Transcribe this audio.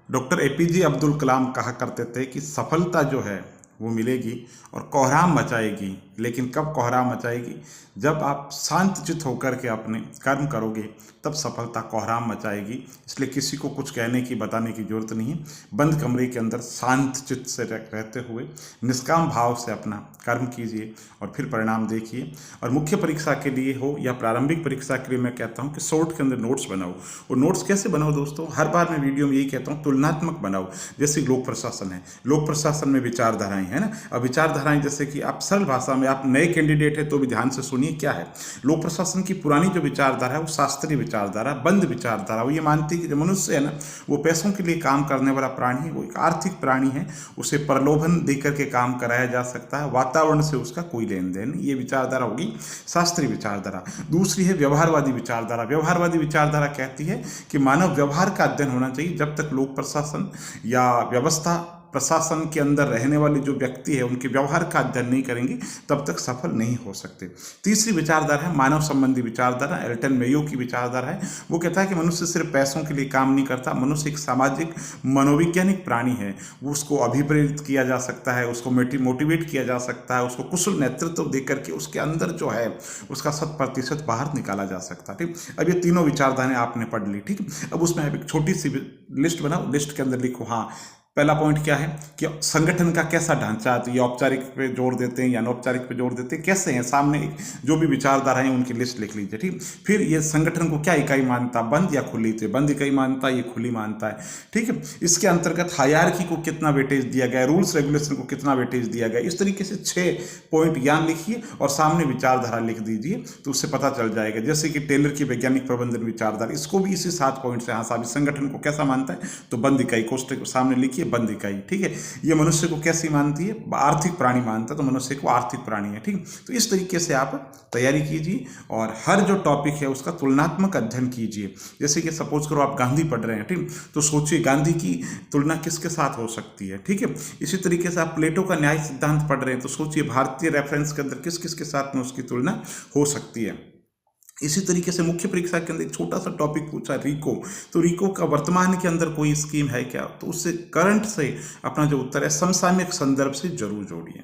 Doctor APJ Abdul Kalam कहा करते थे कि सफलता जो है वो मिलेगी और कोहराम मचाएगी, लेकिन कब कोहराम मचाएगी? जब आप शांतचित्त होकर के अपने कर्म करोगे तब सफलता कोहराम मचाएगी। इसलिए किसी को कुछ कहने की बताने की जरूरत नहीं है। बंद कमरे के अंदर शांत चित्त से रहते हुए निष्काम भाव से अपना कर्म कीजिए और फिर परिणाम देखिए। और मुख्य परीक्षा के लिए हो या प्रारंभिक परीक्षा के लिए मैं कहता हूँ कि शॉर्ट के अंदर नोट्स बनाओ। और नोट्स कैसे बनाओ दोस्तों? हर बार मैं वीडियो में यही कहता हूँ, तुलनात्मक बनाओ। जैसे लोक प्रशासन है, लोक प्रशासन में विचारधाराएं है ना। अब विचारधाराएं जैसे कि आप सरल भाषा में, आप नए कैंडिडेट है तो भी ध्यान से सुनिए क्या है। लोक प्रशासन की पुरानी जो विचारधारा है वो शास्त्रीय विचारधारा, बंद विचारधारा। वो ये मानती है कि जो मनुष्य है ना वो पैसों के लिए काम करने वाला प्राणी है, वो एक आर्थिक प्राणी है, उसे प्रलोभन देकर के काम कराया जा सकता है, वातावरण से उसका कोई लेन देन। ये विचारधारा होगी शास्त्रीय विचारधारा। दूसरी है व्यवहारवादी विचारधारा। व्यवहारवादी विचारधारा कहती है कि मानव व्यवहार का अध्ययन होना चाहिए। जब तक लोक प्रशासन या व्यवस्था प्रशासन के अंदर रहने वाले जो व्यक्ति है उनके व्यवहार का अध्ययन नहीं करेंगे तब तक सफल नहीं हो सकते। तीसरी विचारधारा है मानव संबंधी विचारधारा। एल्टन मेयो की विचारधारा है। वो कहता है कि मनुष्य सिर्फ पैसों के लिए काम नहीं करता, मनुष्य एक सामाजिक मनोवैज्ञानिक प्राणी है। वो उसको अभिप्रेरित किया जा सकता है, उसको मोटिवेट किया जा सकता है, उसको कुशल नेतृत्व देकर के उसके अंदर जो है उसका 100% बाहर निकाला जा सकता है। ठीक, अब ये तीनों विचारधाराएं आपने पढ़ ली। ठीक, अब उसमें एक छोटी सी लिस्ट बनाओ, लिस्ट के अंदर लिखो। हाँ, पहला पॉइंट क्या है कि संगठन का कैसा ढांचा, तो ये औपचारिक पे जोर देते हैं या अनौपचारिक पे जोर देते हैं, कैसे हैं, सामने जो भी विचारधारा हैं उनकी लिस्ट लिख लीजिए। ठीक, फिर ये संगठन को क्या इकाई मानता, बंद या खुली? तो बंद इकाई मानता है, ये खुली मानता है। ठीक है, इसके अंतर्गत हायरार्की को कितना वेटेज दिया गया, रूल्स रेगुलेशन को कितना वेटेज दिया गया। इस तरीके से 6 पॉइंट ज्ञान लिखिए और सामने विचारधारा लिख दीजिए तो उससे पता चल जाएगा। जैसे कि टेलर की वैज्ञानिक प्रबंधन विचारधारा, इसको भी इसी 7 पॉइंट से, हाँ साहब, संगठन को कैसा मानता है तो बंद इकाई, कोष्टक सामने लिखिए बंद इकाई। ठीक है, ये मनुष्य को कैसी मानती है, आर्थिक प्राणी मानता है, तो मनुष्य को आर्थिक प्राणी है। ठीक, तो इस तरीके से आप तैयारी कीजिए और हर जो टॉपिक है उसका तुलनात्मक अध्ययन कीजिए। जैसे कि सपोज करो आप गांधी पढ़ रहे हैं, ठीक, तो सोचिए गांधी की तुलना किसके साथ हो सकती है। ठीक है, इसी तरीके से आप प्लेटो का न्याय सिद्धांत पढ़ रहे हैं तो सोचिए भारतीय रेफरेंस के अंदर किस किस के साथ में उसकी तुलना हो सकती है। इसी तरीके से मुख्य परीक्षा के अंदर एक छोटा सा टॉपिक पूछा रिको, तो रिको का वर्तमान के अंदर कोई स्कीम है क्या, तो उससे करंट से अपना जो उत्तर है समसामयिक संदर्भ से जरूर जोड़िए।